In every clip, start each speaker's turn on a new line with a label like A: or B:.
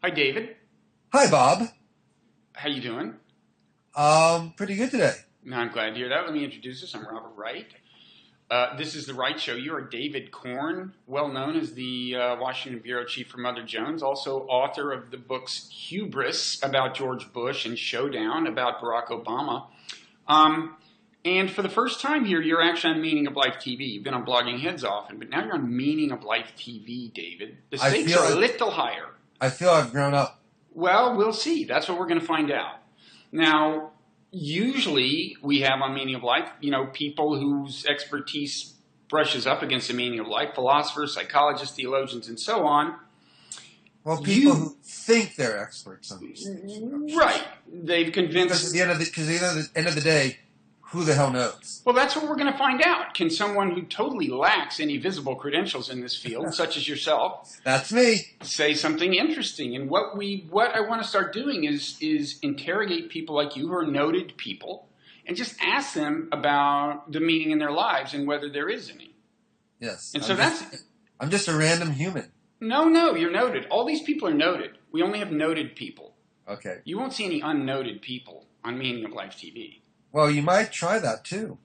A: Hi, David.
B: Hi, Bob.
A: How you doing?
B: Pretty good today.
A: No, I'm glad to hear that. Let me introduce us. I'm Robert Wright. This is the Wright Show. You are David Corn, well known as the Washington bureau chief for Mother Jones, also author of the books Hubris about George Bush and Showdown about Barack Obama. And for the first time here, you're actually on Meaning of Life TV. You've been on Blogging Heads often, but now you're on Meaning of Life TV, David. The stakes are a little higher.
B: I feel I've grown up.
A: Well, we'll see. That's what we're going to find out. Now, usually we have on Meaning of Life, people whose expertise brushes up against the meaning of life, philosophers, psychologists, theologians, and so on.
B: Well, people who think they're experts on these things.
A: Right. They've convinced...
B: Because at the end of the day, who the hell knows?
A: Well, that's what we're going to find out. Can someone who totally lacks any visible credentials in this field, such as yourself...
B: That's me.
A: ...say something interesting? And what I want to start doing is interrogate people like you who are noted people and just ask them about the meaning in their lives and whether there is any.
B: Yes.
A: And
B: I'm just a random human.
A: No, you're noted. All these people are noted. We only have noted people.
B: Okay.
A: You won't see any unnoted people on Meaning of Life TV.
B: Well, you might try that, too.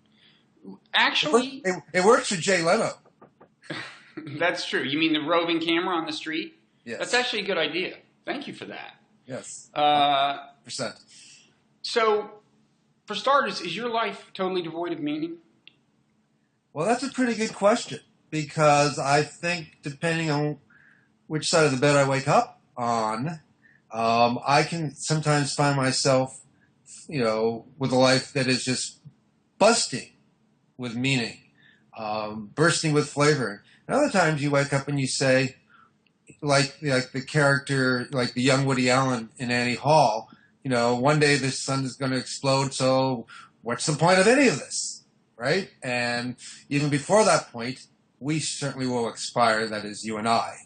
A: Actually...
B: It works for Jay Leno.
A: That's true. You mean the roving camera on the street?
B: Yes.
A: That's actually a good idea. Thank you for that.
B: Yes. Percent.
A: So, for starters, is your life totally devoid of meaning?
B: Well, that's a pretty good question, because I think depending on which side of the bed I wake up on, I can sometimes find myself with a life that is just busting with meaning, bursting with flavor. And other times you wake up and you say, like the character, like the young Woody Allen in Annie Hall, one day the sun is going to explode, so what's the point of any of this, right? And even before that point, we certainly will expire, that is you and I.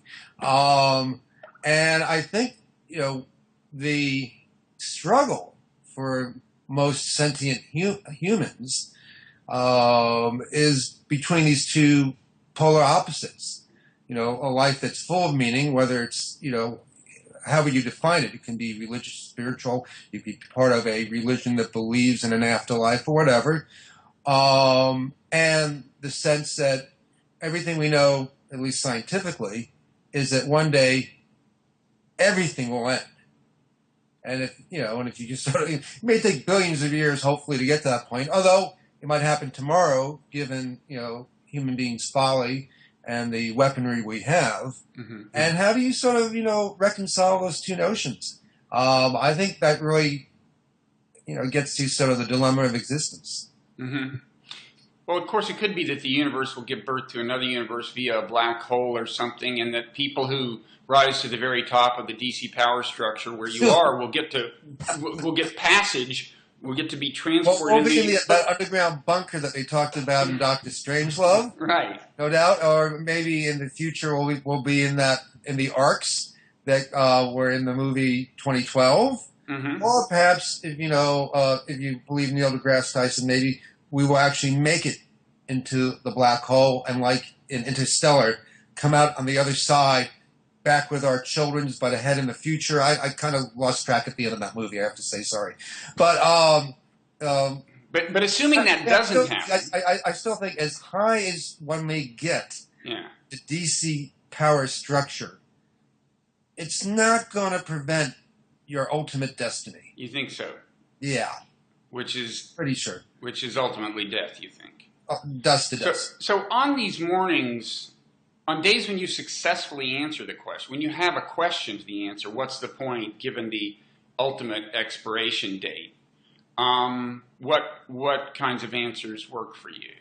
B: And I think, the struggle for most sentient humans is between these two polar opposites. A life that's full of meaning, whether it's, however you define it. It can be religious, spiritual. You can be part of a religion that believes in an afterlife or whatever. And the sense that everything we know, at least scientifically, is that one day everything will end. And if you just it may take billions of years, hopefully, to get to that point. Although it might happen tomorrow, given human beings' folly and the weaponry we have. Mm-hmm. And how do you sort of reconcile those two notions? I think that really gets to sort of the dilemma of existence.
A: Mm-hmm. Well, of course, it could be that the universe will give birth to another universe via a black hole or something, and that people who rise to the very top of the DC power structure where you are will get passage. We'll get to be transported.
B: We'll be in that underground bunker that they talked about in Doctor Strangelove,
A: right?
B: No doubt. Or maybe in the future we'll be in the arcs that were in the movie 2012. Mm-hmm. Or perhaps if you believe Neil deGrasse Tyson, maybe we will actually make it into the black hole and, like in Interstellar, come out on the other side, back with our children by the head in the future. I kind of lost track at the end of that movie, I have to say, sorry. But
A: assuming that doesn't happen.
B: I still think as high as one may get the DC power structure, it's not going to prevent your ultimate destiny.
A: You think so?
B: Yeah.
A: Which is...
B: Pretty sure.
A: Which is ultimately death, you think?
B: Dust to dust.
A: So on these mornings... On days when you successfully answer the question, when you have a question to the answer, what's the point given the ultimate expiration date? What kinds of answers work for you?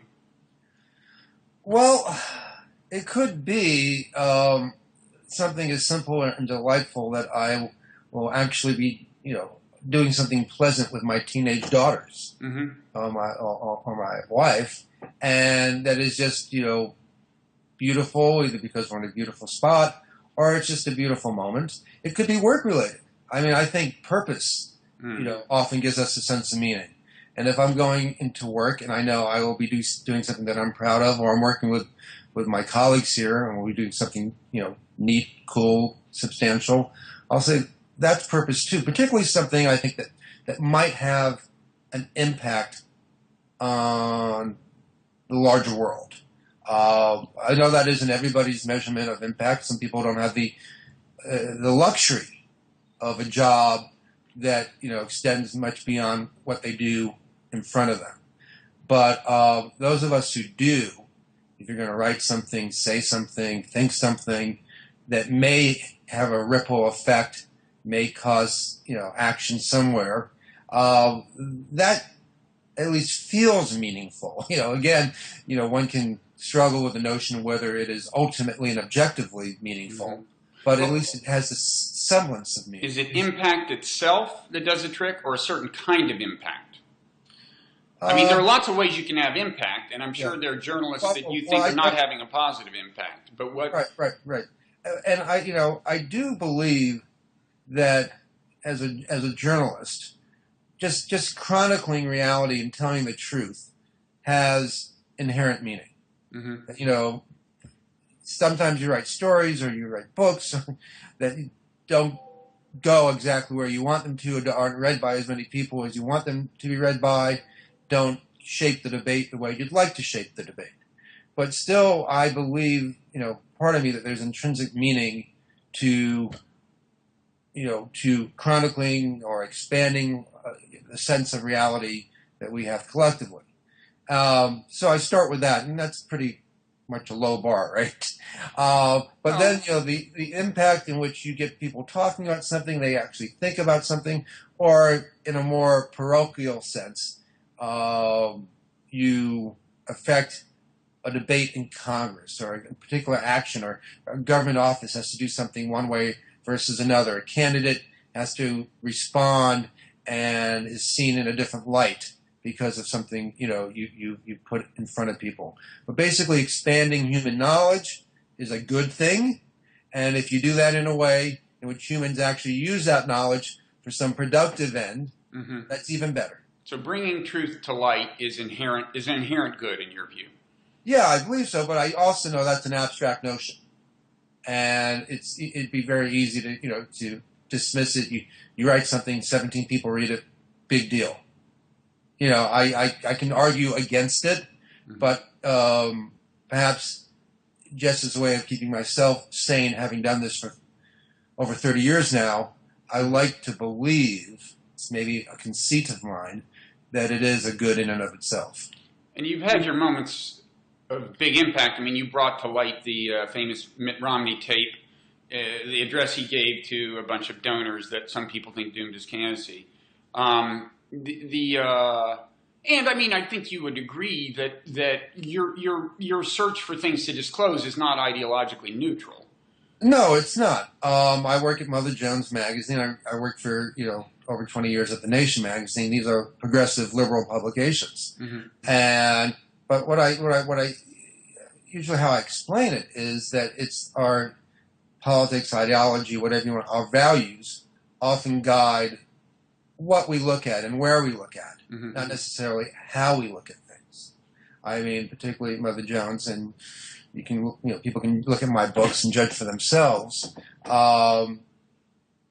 B: Well, it could be something as simple and delightful that I will actually be, doing something pleasant with my teenage daughters, mm-hmm. or my wife, and that is just, beautiful, either because we're in a beautiful spot or it's just a beautiful moment. It could be work-related. I mean, I think purpose, often gives us a sense of meaning. And if I'm going into work and I know I will be doing something that I'm proud of, or I'm working with my colleagues here and we'll be doing something, neat, cool, substantial, I'll say that's purpose too, particularly something I think that might have an impact on the larger world. I know that isn't everybody's measurement of impact. Some people don't have the luxury of a job that extends much beyond what they do in front of them. But those of us who do, if you're going to write something, say something, think something that may have a ripple effect, may cause action somewhere, that at least feels meaningful. Again, one can struggle with the notion of whether it is ultimately and objectively meaningful, mm-hmm. but at least it has a semblance of meaning.
A: Is it impact itself that does the trick, or a certain kind of impact? I mean, there are lots of ways you can have impact, and I'm sure there are journalists that you think are not having a positive impact. But what?
B: Right. And I do believe that as a journalist, just chronicling reality and telling the truth has inherent meaning. Mm-hmm. Sometimes you write stories or you write books that don't go exactly where you want them to, or aren't read by as many people as you want them to be read by, don't shape the debate the way you'd like to shape the debate. But still, I believe, part of me that there's intrinsic meaning to chronicling or expanding the sense of reality that we have collectively. So I start with that, and that's pretty much a low bar, right? But then, the impact in which you get people talking about something, they actually think about something, or in a more parochial sense, you affect a debate in Congress, or a particular action, or a government office has to do something one way versus another. A candidate has to respond and is seen in a different light because of something you put in front of people. But basically, expanding human knowledge is a good thing, and if you do that in a way in which humans actually use that knowledge for some productive end, mm-hmm. that's even better.
A: So bringing truth to light is inherent good in your view.
B: Yeah, I believe so, but I also know that's an abstract notion, and it'd be very easy to dismiss it. You write something, 17 people read it, big deal. I can argue against it, mm-hmm. but perhaps just as a way of keeping myself sane, having done this for over 30 years now, I like to believe, it's maybe a conceit of mine, that it is a good in and of itself.
A: And you've had your moments of big impact. I mean, you brought to light the famous Mitt Romney tape, the address he gave to a bunch of donors that some people think doomed his candidacy. And I mean, I think you would agree that your search for things to disclose is not ideologically neutral.
B: No, it's not. I work at Mother Jones magazine. I worked for over 20 years at The Nation magazine. These are progressive liberal publications, mm-hmm. But what I usually how I explain it is that it's our politics, ideology, whatever you want, our values often guide what we look at and where we look at, mm-hmm. not necessarily how we look at things. I mean, particularly Mother Jones, and people can look at my books and judge for themselves.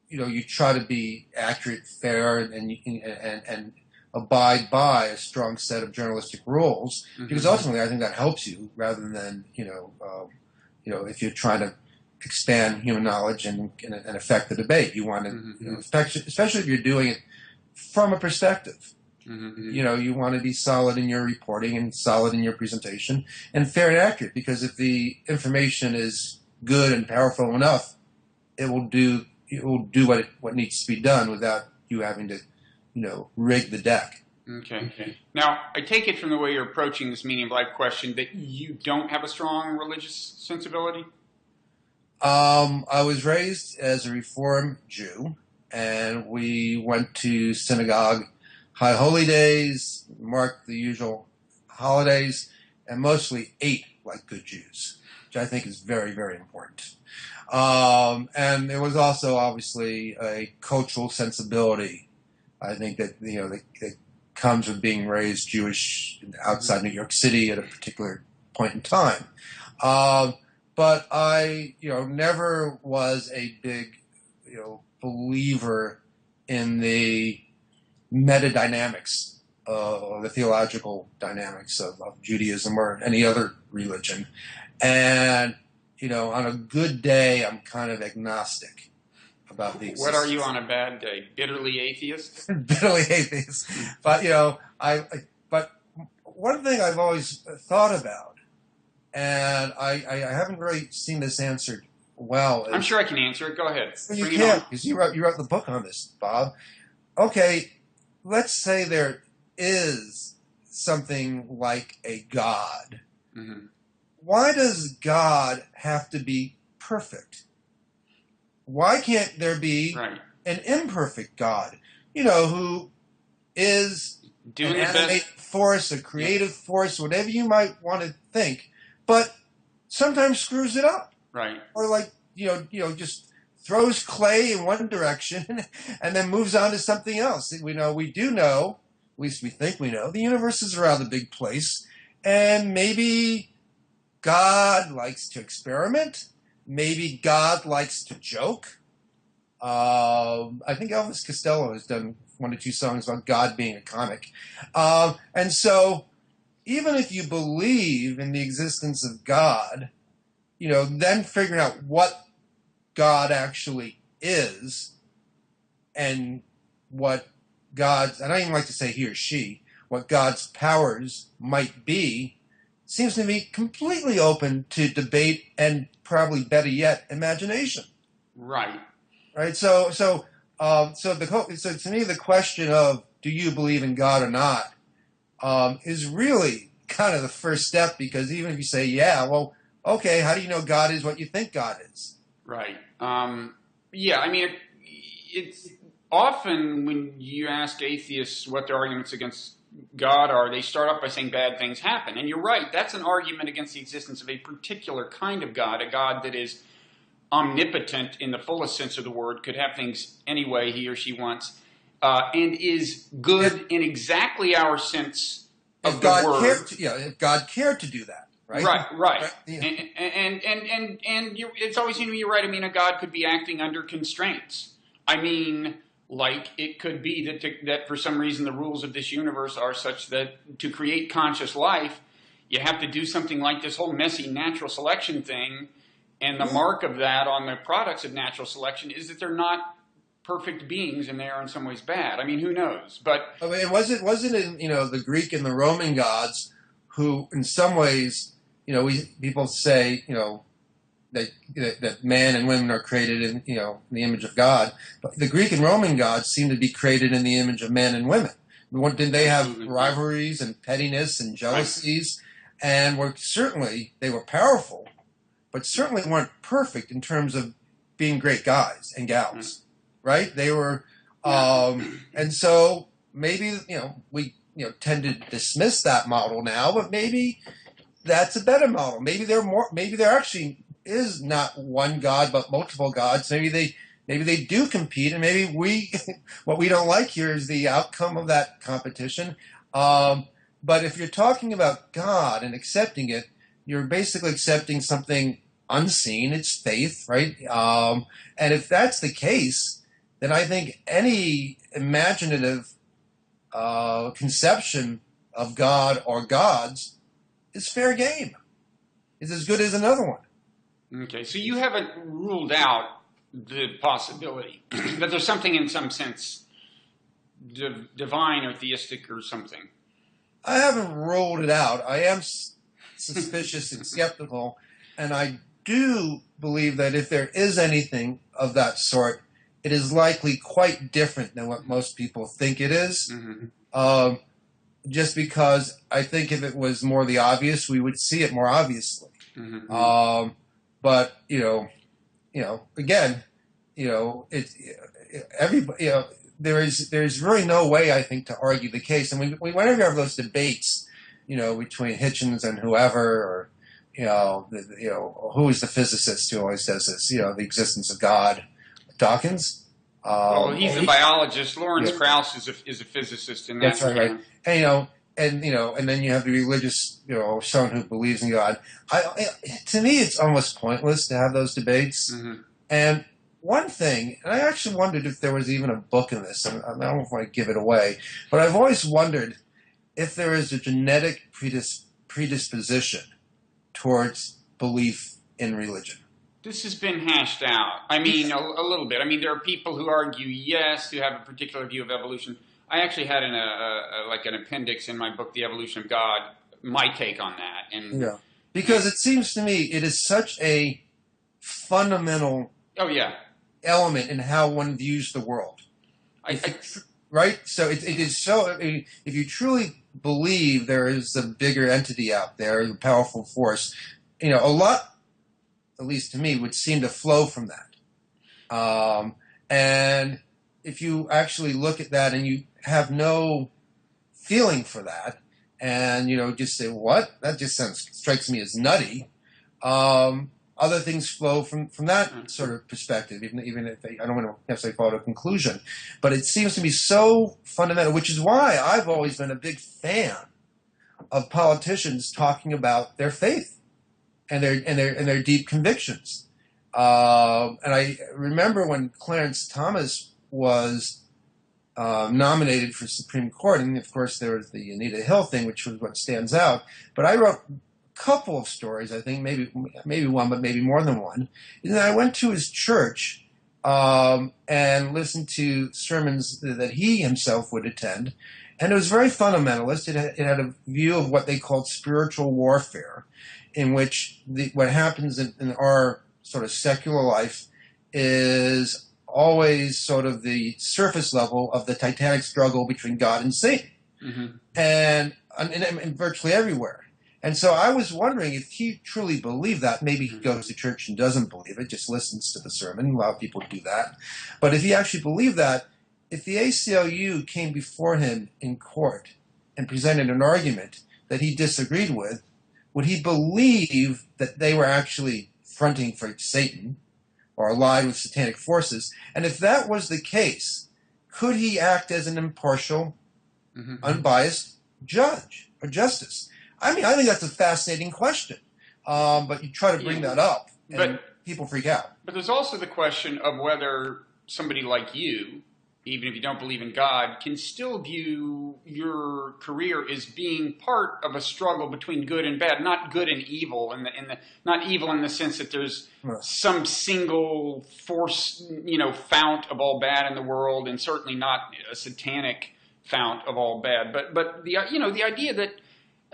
B: You try to be accurate, fair, and abide by a strong set of journalistic rules, mm-hmm. because ultimately I think that helps you rather than if you're trying to expand human knowledge and affect the debate. You want to, mm-hmm. Especially if you're doing it from a perspective. Mm-hmm. You want to be solid in your reporting and solid in your presentation and fair and accurate, because if the information is good and powerful enough, it will do what needs to be done without you having to, rig the deck.
A: Okay. Now, I take it from the way you're approaching this meaning of life question that you don't have a strong religious sensibility?
B: I was raised as a Reform Jew, and we went to synagogue high holy days, marked the usual holidays, and mostly ate like good Jews, which I think is very, very important. And there was also obviously a cultural sensibility, I think, that that comes with being raised Jewish outside New York City at a particular point in time. But I, never was a big, believer in the metadynamics, the theological dynamics of Judaism or any other religion. And, on a good day, I'm kind of agnostic about the existence.
A: What are you on a bad day? Bitterly atheist?
B: Bitterly atheist. But, but one thing I've always thought about, and I haven't really seen this answered well.
A: I'm sure I can answer it. Go ahead.
B: You can, because you wrote the book on this, Bob. Okay, let's say there is something like a God.
A: Mm-hmm.
B: Why does God have to be perfect? Why can't there be an imperfect God, who is
A: doing
B: an animate force, a creative force, whatever you might want to think, but sometimes screws it up.
A: Right.
B: Or just throws clay in one direction and then moves on to something else. We do know, at least we think we know, the universe is a rather big place, and maybe God likes to experiment. Maybe God likes to joke. I think Elvis Costello has done 1 or 2 songs about God being a comic. And so even if you believe in the existence of God, then figuring out what God actually is and what God's, I don't even like to say he or she, what God's powers might be, seems to be completely open to debate and probably better yet, imagination.
A: Right.
B: Right. So to me, the question of do you believe in God or not is really kind of the first step, because even if you say, yeah, well, okay, how do you know God is what you think God is?
A: Right. Yeah, I mean, it's often when you ask atheists what their arguments against God are, they start off by saying bad things happen. And you're right, that's an argument against the existence of a particular kind of God, a God that is omnipotent in the fullest sense of the word, could have things any way he or she wants, and is good in exactly our sense of the word.
B: If God cared to do that. Right.
A: Yeah. And it's always seemed to me you're right. I mean, a God could be acting under constraints. I mean, like it could be that for some reason the rules of this universe are such that to create conscious life, you have to do something like this whole messy natural selection thing. And the mark of that on the products of natural selection is that they're not perfect beings, and they are in some ways bad. I mean, who knows? But
B: I mean, was it in the Greek and the Roman gods who, in some ways, people say that man and women are created in the image of God, but the Greek and Roman gods seem to be created in the image of men and women. Didn't they have rivalries and pettiness and jealousies? And they were powerful, but certainly weren't perfect in terms of being great guys and gals, right? They were, and so maybe we tend to dismiss that model now, but maybe that's a better model. Maybe there actually is not one God but multiple gods. Maybe they do compete, and maybe what we don't like here is the outcome of that competition. But if you're talking about God and accepting it, you're basically accepting something unseen. It's faith, right? And if that's the case, then I think any imaginative conception of God or gods is fair game. It's as good as another one.
A: Okay, so you haven't ruled out the possibility that there's something in some sense divine or theistic or something.
B: I haven't ruled it out. I am suspicious and skeptical, and I do believe that if there is anything of that sort, it is likely quite different than what most people think it is. Mm-hmm. Just because I think if it was more the obvious, we would see it more obviously. Mm-hmm. But again, everybody, there's really no way I think to argue the case. And whenever you have those debates, between Hitchens and whoever, or who is the physicist who always says this? The existence of God, Dawkins.
A: Well, he's a biologist. Lawrence Krauss is a physicist in that.
B: That's right. And then you have the religious, someone who believes in God. To me, it's almost pointless to have those debates. Mm-hmm. And one thing, and I actually wondered if there was even a book in this, and I don't want to give it away, but I've always wondered if there is a genetic predisposition towards belief in religion.
A: This has been hashed out. I mean, a little bit. I mean, there are people who argue yes, who have a particular view of evolution. I actually had like an appendix in my book, The Evolution of God, my take on that. And
B: yeah, because it seems to me it is such a fundamental element in how one views the world. Right? So it is so, if you truly believe there is a bigger entity out there, a powerful force, a lot, at least to me, would seem to flow from that. And if you actually look at that and you have no feeling for that, and, just say, what? That just strikes me as nutty. Other things flow from that sort of perspective, even if I don't want to necessarily follow a conclusion. But it seems to be so fundamental, which is why I've always been a big fan of politicians talking about their faith and their deep convictions. And I remember when Clarence Thomas was nominated for Supreme Court, and of course there was the Anita Hill thing, which was what stands out. But I wrote a couple of stories, I think, maybe one, but maybe more than one. And then I went to his church and listened to sermons that he himself would attend, and it was very fundamentalist. It had a view of what they called spiritual warfare, in which what happens in our sort of secular life is always sort of the surface level of the titanic struggle between God and Satan, and virtually everywhere. And so I was wondering if he truly believed that. Maybe he goes to church and doesn't believe it, just listens to the sermon. A lot of people do that. But if he actually believed that, if the ACLU came before him in court and presented an argument that he disagreed with, would he believe that they were actually fronting for Satan or allied with satanic forces? And if that was the case, could he act as an impartial, unbiased judge or justice? I mean, I think that's a fascinating question. But you try to bring that up, and people freak out.
A: But there's also the question of whether somebody like you, even if you don't believe in God, can still view your career as being part of a struggle between good and bad, not good and evil, not evil in the sense that there's some single force, fount of all bad in the world, and certainly not a satanic fount of all bad. But the idea that,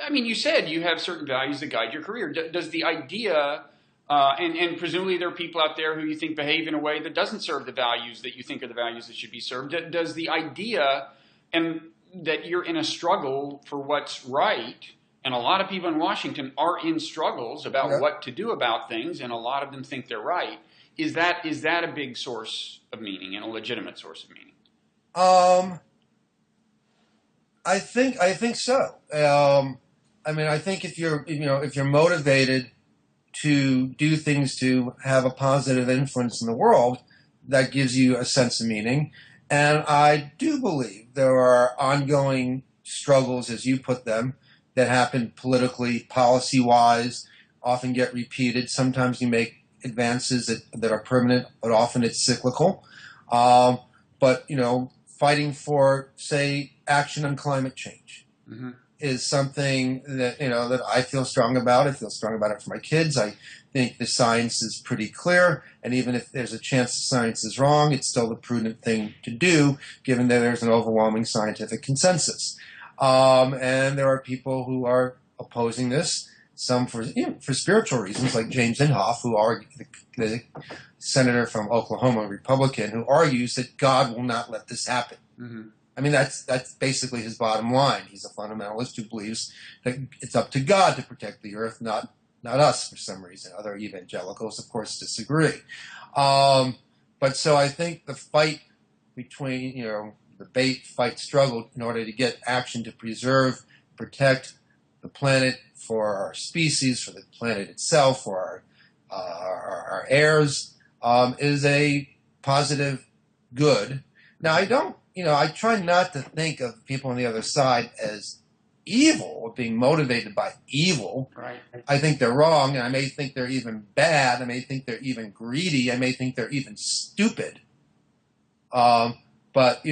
A: I mean, you said you have certain values that guide your career. Does the idea, and presumably there are people out there who you think behave in a way that doesn't serve the values that you think are the values that should be served. Does the idea and that you're in a struggle for what's right, and a lot of people in Washington are in struggles about what to do about things, and a lot of them think they're right. Is that a big source of meaning and a legitimate source of meaning?
B: I think so. I mean, I think if you're motivated to do things to have a positive influence in the world, that gives you a sense of meaning. And I do believe there are ongoing struggles, as you put them, that happen politically, policy-wise, often get repeated. Sometimes you make advances that are permanent, but often it's cyclical. But, fighting for, say, action on climate change is something that, that I feel strong about. I feel strong about it for my kids. I think the science is pretty clear, and even if there's a chance the science is wrong, it's still the prudent thing to do, given that there's an overwhelming scientific consensus. And there are people who are opposing this, some for spiritual reasons, like James Inhofe, the senator from Oklahoma, Republican, who argues that God will not let this happen. I mean, that's basically his bottom line. He's a fundamentalist who believes that it's up to God to protect the earth, not us for some reason. Other evangelicals, of course, disagree. But so I think the fight between, debate, fight, struggle in order to get action to preserve, protect the planet for our species, for the planet itself, for our heirs, is a positive good. Now, I try not to think of people on the other side as evil, being motivated by evil.
A: Right.
B: I think they're wrong, and I may think they're even bad. I may think they're even greedy. I may think they're even stupid. But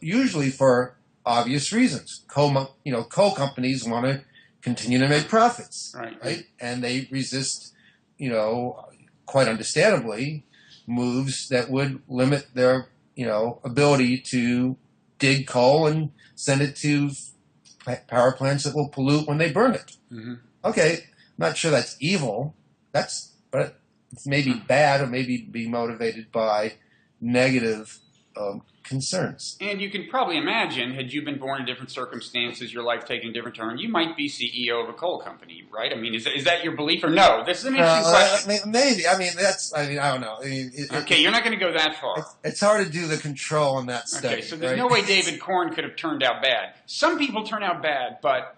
B: usually for obvious reasons. Coal companies want to continue to make profits, right? And they resist, quite understandably, moves that would limit their, ability to dig coal and send it to power plants that will pollute when they burn it.
A: Mm-hmm.
B: Okay, I'm not sure that's evil. But it's maybe bad, or maybe be motivated by negative concerns.
A: And you can probably imagine, had you been born in different circumstances, your life taking a different turn, you might be CEO of a coal company, right? I mean, is that your belief or no? This is an interesting question.
B: Maybe. I don't know.
A: Okay, you're not going to go that far.
B: It's hard to do the control on that study.
A: Okay, so there's no way David Corn could have turned out bad. Some people turn out bad, but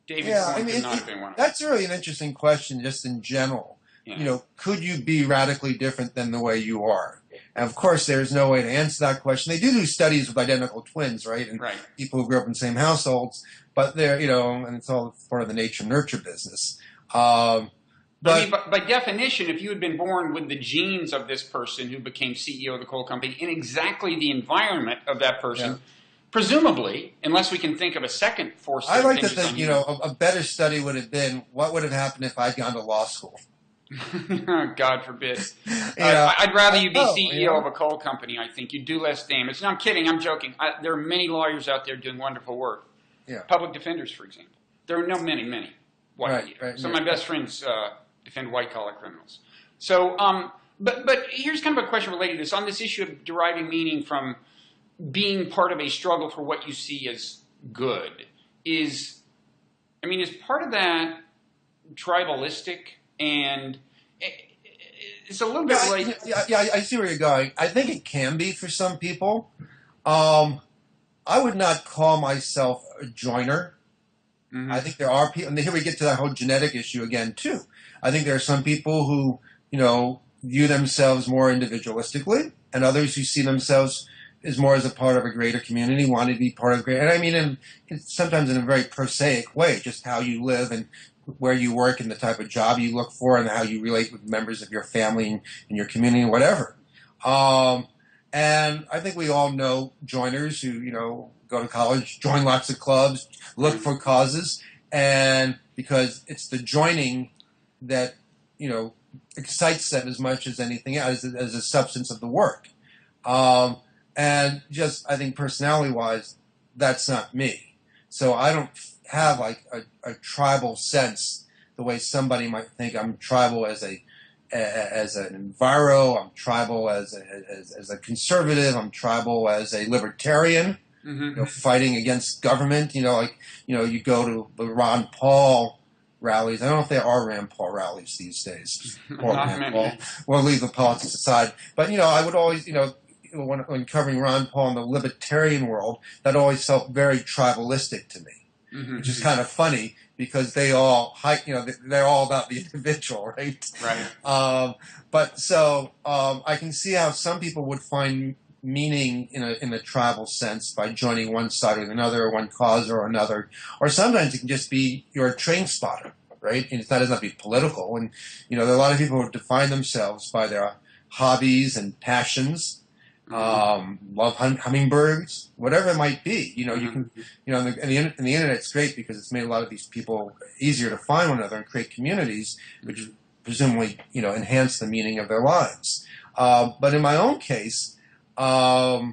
A: David Corn could not have been one of them.
B: That's really an interesting question just in general. Yeah. Could you be radically different than the way you are? And of course, there's no way to answer that question. They do studies with identical twins, right? And people who grew up in the same households, but they're, and it's all part of the nature-nurture business. But
A: by definition, if you had been born with the genes of this person who became CEO of the coal company in exactly the environment of that person, presumably, unless we can think of a second force.
B: I like to think, a better study would have been, what would have happened if I'd gone to law school?
A: God forbid. I'd rather you be CEO of a coal company, I think. You'd do less damage. No, I'm kidding. I'm joking. There are many lawyers out there doing wonderful work. Yeah. Public defenders, for example. There are many white. Some of my best friends defend white-collar criminals. So, but here's kind of a question related to this. On this issue of deriving meaning from being part of a struggle for what you see as good, is part of that tribalistic? And it's a little bit like...
B: Yeah, I see where you're going. I think it can be for some people. I would not call myself a joiner. Mm-hmm. I think there are people... And here we get to that whole genetic issue again, too. I think there are some people who, view themselves more individualistically, and others who see themselves as more as a part of a greater community, want to be part of a greater... And sometimes in a very prosaic way, just how you live and where you work and the type of job you look for and how you relate with members of your family and your community and whatever. And I think we all know joiners who, go to college, join lots of clubs, look for causes, and because it's the joining that, excites them as much as anything else, as the substance of the work. And just, I think personality-wise, that's not me. So I don't have like a tribal sense the way somebody might think. I'm tribal as an enviro. I'm tribal as a conservative. I'm tribal as a libertarian. Mm-hmm. Fighting against government. You go to the Ron Paul rallies. I don't know if there are Rand Paul rallies these days. Or Rand Paul. We'll leave the politics aside. But I would always when covering Ron Paul in the libertarian world, that always felt very tribalistic to me. Mm-hmm. Which is kind of funny because they all, they're all about the individual, right?
A: Right.
B: But so I can see how some people would find meaning in a tribal sense by joining one side or another, or one cause or another, or sometimes it can just be you're a train spotter, right? And it doesn't have to be political. And there are a lot of people who define themselves by their hobbies and passions. Love hummingbirds, whatever it might be. You can, and the internet's great because it's made a lot of these people easier to find one another and create communities, which presumably, enhance the meaning of their lives. But in my own case, my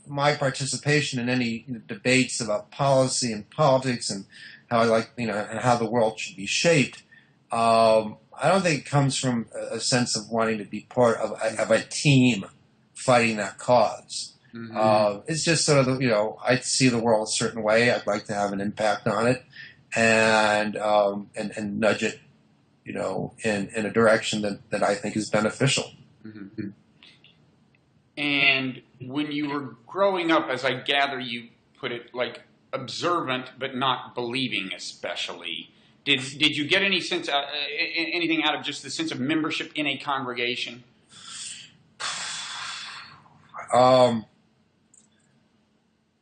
B: participation in any debates about policy and politics and how I like, and how the world should be shaped, I don't think it comes from a sense of wanting to be part of a team fighting that cause. Mm-hmm. It's just sort of, I see the world a certain way. I'd like to have an impact on it and nudge it, in a direction that I think is beneficial.
A: Mm-hmm. And when you were growing up, as I gather you put it, like observant but not believing especially, Did you get any sense, anything out of just the sense of membership in a congregation?
B: Well,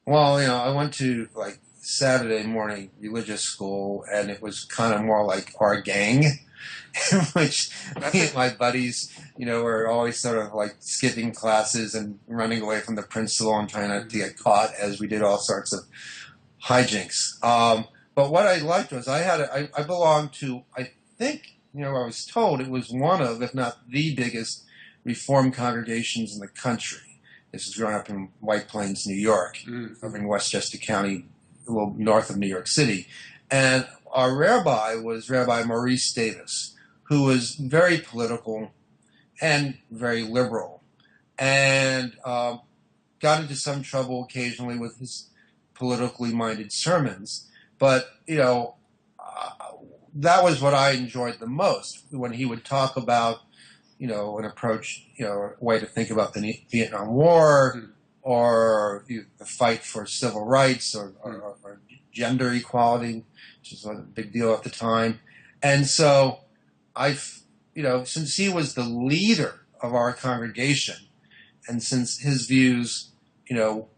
B: Well, I went to like Saturday morning religious school, and it was kind of more like our gang, in which me and my buddies, were always sort of like skipping classes and running away from the principal and trying not to get caught, as we did all sorts of hijinks. But what I liked was I belonged to, I think, I was told it was one of, if not the biggest Reformed congregations in the country. This was growing up in White Plains, New York, up in Westchester County, a little north of New York City. And our rabbi was Rabbi Maurice Davis, who was very political and very liberal, and got into some trouble occasionally with his politically minded sermons. But, that was what I enjoyed the most, when he would talk about, an approach, a way to think about the Vietnam War, or the fight for civil rights, or gender equality, which was a big deal at the time. And so since he was the leader of our congregation, and since his views,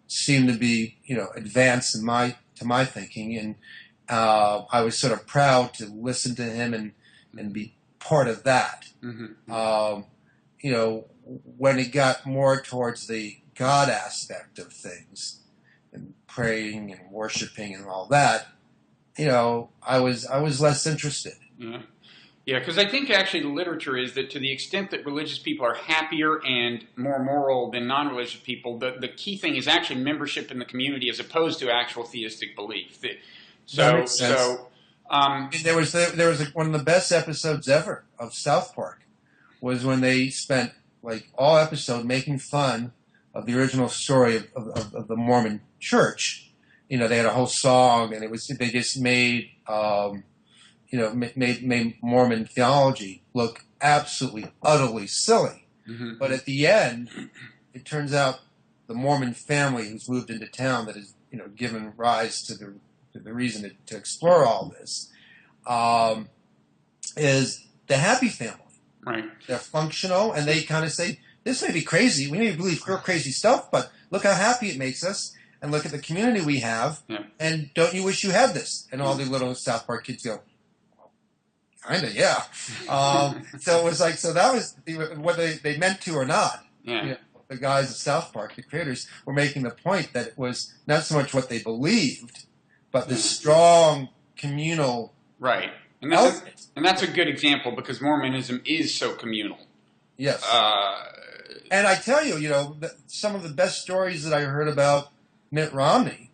B: seemed to be, advanced to my thinking, and I was sort of proud to listen to him and be part of that. When it got more towards the God aspect of things, and praying and worshiping and all that, I was less interested.
A: Yeah, because I think actually the literature is that to the extent that religious people are happier and more moral than non-religious people, the key thing is actually membership in the community as opposed to actual theistic belief.
B: That makes sense. There was one of the best episodes ever of South Park was when they spent like all episode making fun of the original story of the Mormon Church. They had a whole song, and they just made made Mormon theology look absolutely utterly silly. But at the end, it turns out the Mormon family who's moved into town that has given rise to the reason to explore all this is the happy family.
A: Right.
B: They're functional, and they kind of say, this may be crazy. We may believe real crazy stuff, but look how happy it makes us, and look at the community we have, and don't you wish you had this? And all the little South Park kids go, kind of, yeah. So it was like, so that was whether they meant to or not.
A: Yeah.
B: The guys at South Park, the creators, were making the point that it was not so much what they believed, but the strong communal
A: right. And that's a good example, because Mormonism is so communal.
B: Yes. And I tell you, some of the best stories that I heard about Mitt Romney,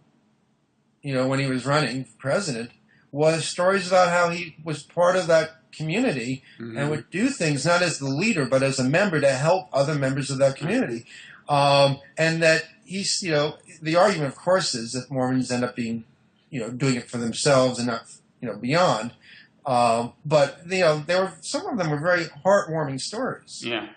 B: when he was running for president, was stories about how he was part of that community and would do things not as the leader, but as a member to help other members of that community. And that he's, the argument, of course, is that Mormons end up being, doing it for themselves and not, beyond. But some of them were very heartwarming stories.
A: Yeah.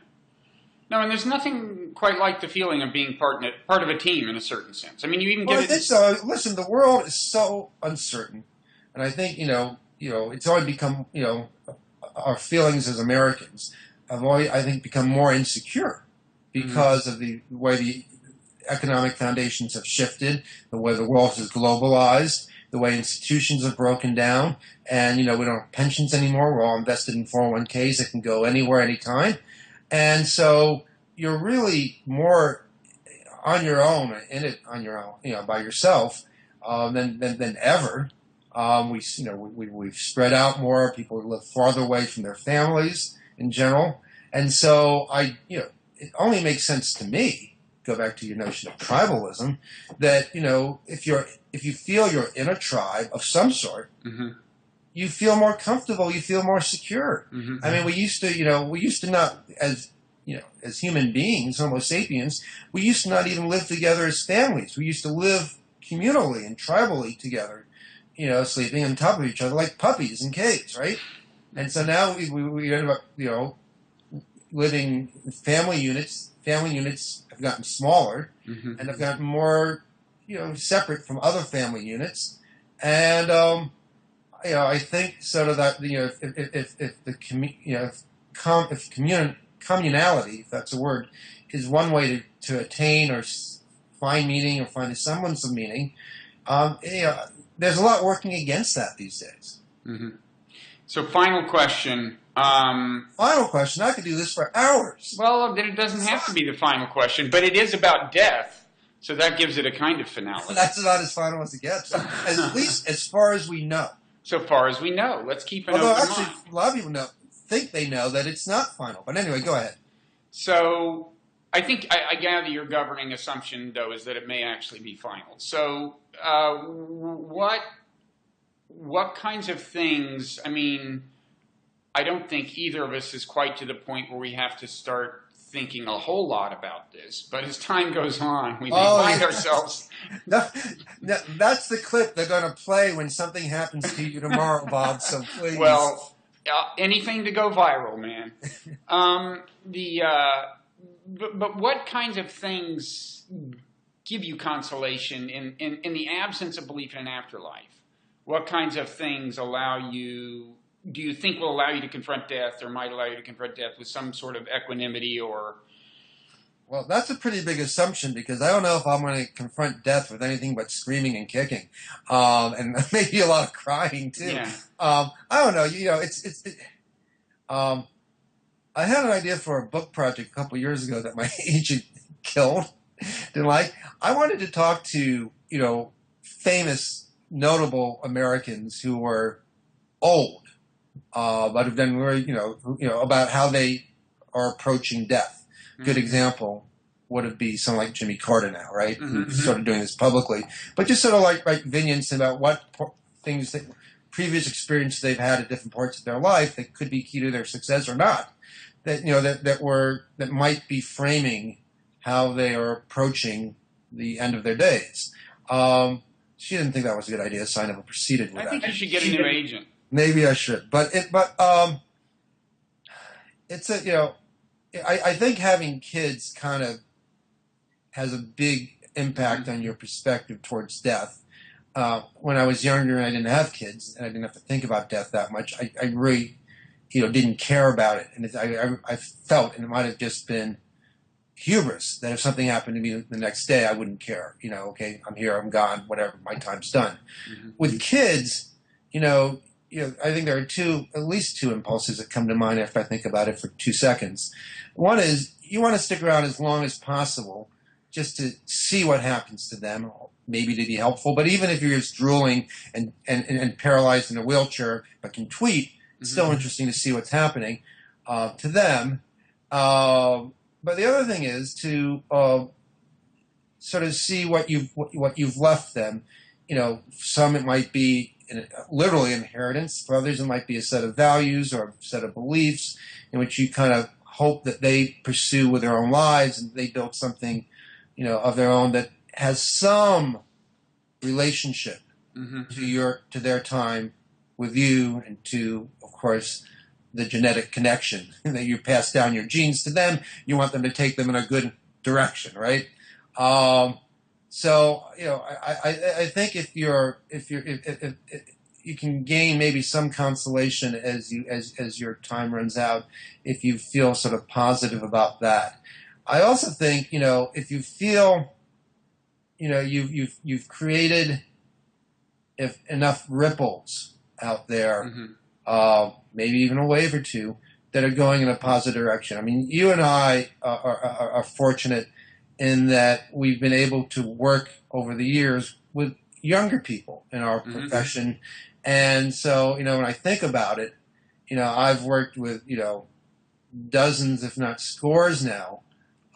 A: No, and there's nothing quite like the feeling of being part of a team in a certain sense. I mean, you even get
B: I think so. Listen, the world is so uncertain, and I think it's always become our feelings as Americans have always, I think, become more insecure because of the way the economic foundations have shifted, the way the world is globalized, the way institutions have broken down, and we don't have pensions anymore. We're all invested in 401ks that can go anywhere, anytime. And so you're really more on your own, by yourself, than ever. We've spread out more. People live farther away from their families in general, and so it only makes sense to me. Go back to your notion of tribalism, that if you feel you're in a tribe of some sort, you feel more comfortable, you feel more secure. I mean, we used to not, as human beings, Homo sapiens, we used to not even live together as families. We used to live communally and tribally together, sleeping on top of each other like puppies in caves, right? And so now we end up, living family units. Family units have gotten smaller and have gotten more, separate from other family units. And, I think sort of that, if communality, if that's a word, is one way to attain or find meaning or find a semblance of meaning. There's a lot working against that these days.
A: Mm-hmm. So final question.
B: Final question. I could do this for hours.
A: Well, it doesn't have to be the final question, but it is about death, so that gives it a kind of finality.
B: That's about as final as it gets, at least as far as we know.
A: So far as we know. Let's keep an
B: Although
A: open
B: actually,
A: mind.
B: a lot of people think they know that it's not final. But anyway, go ahead.
A: So I think I gather your governing assumption, though, is that it may actually be final. So what kinds of things, I mean, I don't think either of us is quite to the point where we have to start thinking a whole lot about this. But as time goes on, we may find ourselves...
B: That's the clip they're going to play when something happens to you tomorrow, Bob, so please.
A: Well, anything to go viral, man. But what kinds of things give you consolation in the absence of belief in an afterlife? What kinds of things do you think will allow you to confront death or might allow you to confront death with some sort of equanimity or...
B: Well, that's a pretty big assumption because I don't know if I'm going to confront death with anything but screaming and kicking, and maybe a lot of crying too.
A: Yeah.
B: I don't know. I had an idea for a book project a couple years ago that my agent killed. Didn't like. I wanted to talk to famous, notable Americans who were old, but have done very about how they are approaching death. Good example would be someone like Jimmy Carter now, right? Who's sort of doing this publicly, but just sort of like write vignettes about what things that previous experiences they've had at different parts of their life that could be key to their success or not. That that might be framing how they are approaching the end of their days. She didn't think that was a good idea, so I never proceeded with that.
A: I think you should get a new agent.
B: Maybe I should, but it's I think having kids kind of has a big impact on your perspective towards death. When I was younger and I didn't have kids and I didn't have to think about death that much, I really, didn't care about it. And I felt, and it might have just been hubris, that if something happened to me the next day, I wouldn't care. Okay, I'm here, I'm gone, whatever, my time's done. Mm-hmm. With kids, I think there are at least two impulses that come to mind after I think about it for 2 seconds. One is you want to stick around as long as possible just to see what happens to them, maybe to be helpful. But even if you're just drooling and paralyzed in a wheelchair but can tweet, it's still interesting to see what's happening to them. But the other thing is to sort of see what you've left them. Some it might be literally inheritance. For others, it might be a set of values or a set of beliefs in which you kind of hope that they pursue with their own lives and they build something, of their own that has some relationship to their time with you and to, of course, the genetic connection that you pass down your genes to them. You want them to take them in a good direction, right? So I think if you can gain maybe some consolation as your time runs out, if you feel sort of positive about that. I also think if you feel you've created enough ripples out there, maybe even a wave or two that are going in a positive direction. I mean, you and I are fortunate in that we've been able to work over the years with younger people in our profession. And so, when I think about it, I've worked with, dozens, if not scores now,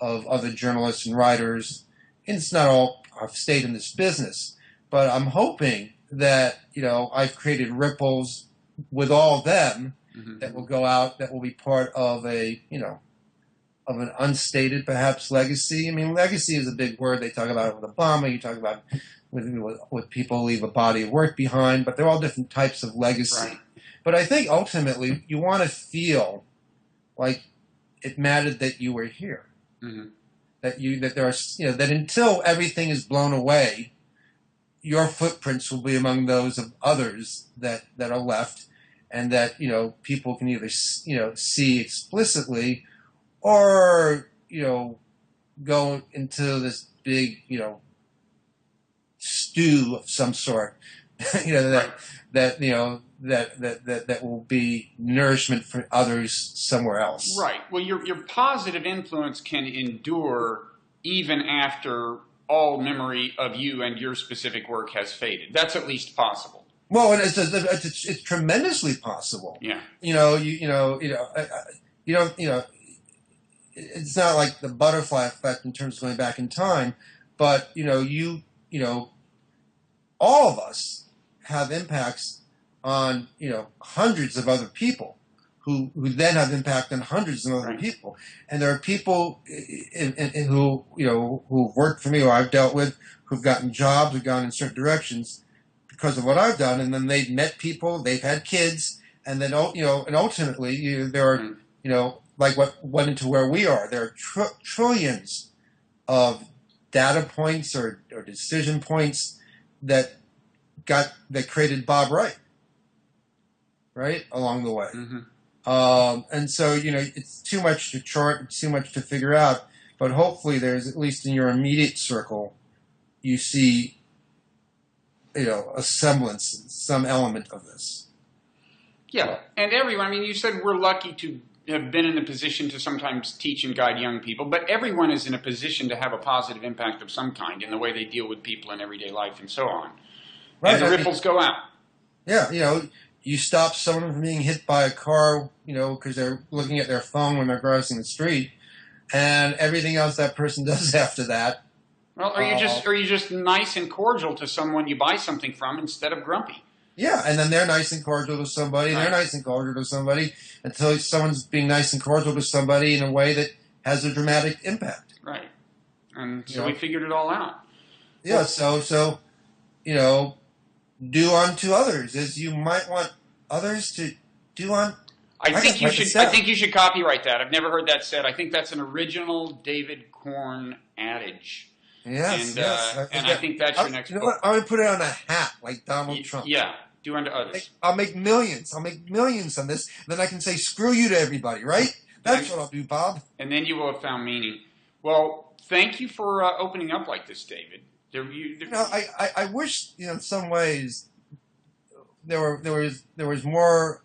B: of other journalists and writers. And it's not all I've stayed in this business, but I'm hoping that, I've created ripples with all of them that will go out, that will be part of of an unstated, perhaps, legacy. I mean, legacy is a big word. They talk about it with Obama. You talk about with people who leave a body of work behind, but they're all different types of legacy. Right. But I think ultimately you want to feel like it mattered that you were here. That until everything is blown away, your footprints will be among those of others that are left, and that people can either see explicitly or go into this big, stew of some sort, that will be nourishment for others somewhere else.
A: Right. Well, your positive influence can endure even after all memory of you and your specific work has faded. That's at least possible.
B: Well, and it's tremendously possible.
A: Yeah.
B: It's not like the butterfly effect in terms of going back in time, but all of us have impacts on hundreds of other people who then have impact on hundreds of other people. And there are people who've worked for me or I've dealt with who've gotten jobs, who've gone in certain directions because of what I've done, and then they've met people, they've had kids, and then and ultimately there are like what went into where we are. There are trillions of data points or decision points that created Bob Wright, right, along the way.
A: Mm-hmm.
B: And so, it's too much to chart, it's too much to figure out, but hopefully there's, at least in your immediate circle, you see, a semblance, some element of this.
A: Yeah, and everyone, you said we're lucky to have been in a position to sometimes teach and guide young people, but everyone is in a position to have a positive impact of some kind in the way they deal with people in everyday life and so on. Right. And the ripples go out.
B: Yeah, you stop someone from being hit by a car, because they're looking at their phone when they're crossing the street, and everything else that person does after that.
A: Well, are you just nice and cordial to someone you buy something from instead of grumpy?
B: Yeah, and then they're nice and cordial to somebody, they're nice and cordial to somebody, until someone's being nice and cordial to somebody in a way that has a dramatic impact.
A: Right. And so we figured it all out.
B: Yeah, well, so do unto others as you might want others to do on.
A: I think you should copyright that. I've never heard that said. I think that's an original David Corn adage.
B: Yes,
A: and I think that's your next book.
B: What? I'm going to put it on a hat like Donald Trump.
A: Yeah, do unto others.
B: I'll make millions. I'll make millions on this. Then I can say screw you to everybody, right? That's what I'll do, Bob.
A: And then you will have found meaning. Well, thank you for opening up like this, David.
B: I wish in some ways there was more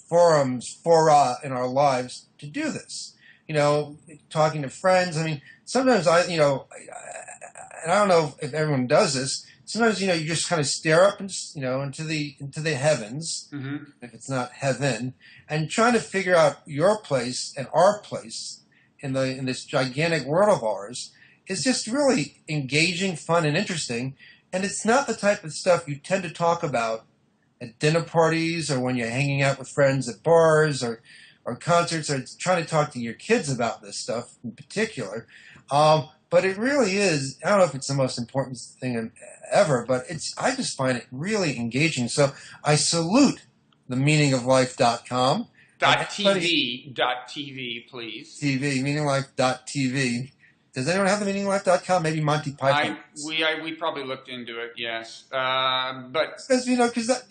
B: fora in our lives to do this. Talking to friends. Sometimes and I don't know if everyone does this. Sometimes you just kind of stare up and into the heavens,
A: mm-hmm.
B: if it's not heaven, and trying to figure out your place and our place in this gigantic world of ours is just really engaging, fun, and interesting. And it's not the type of stuff you tend to talk about at dinner parties or when you're hanging out with friends at bars or concerts or trying to talk to your kids about this stuff in particular. But it really is, I don't know if it's the most important thing ever, but I just find it really engaging. So I salute themeaningoflife.com.
A: .tv, please.
B: TV, meaninglife.tv. Does anyone have the meaninglife.com? Maybe Monty Python.
A: We probably looked into it, yes. But
B: because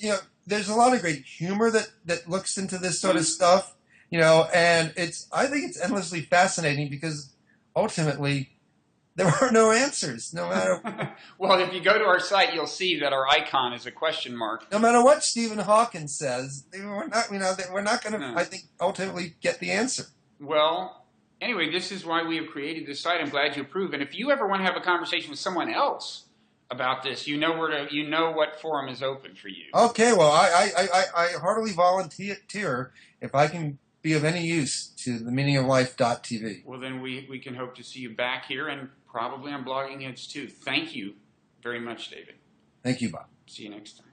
B: there's a lot of great humor that looks into this sort of stuff, and I think it's endlessly fascinating because ultimately there are no answers, no matter.
A: Well, if you go to our site, you'll see that our icon is a question mark.
B: No matter what Stephen Hawking says, we're not going to, I think, ultimately get the answer.
A: Well, anyway, this is why we have created this site. I'm glad you approve. And if you ever want to have a conversation with someone else about this, you know what forum is open for you.
B: Okay, well, I heartily volunteer if I can be of any use to the meaningoflife.tv.
A: Well, then we can hope to see you back here and probably on Blogging Heads too. Thank you very much, David.
B: Thank you, Bob.
A: See you next time.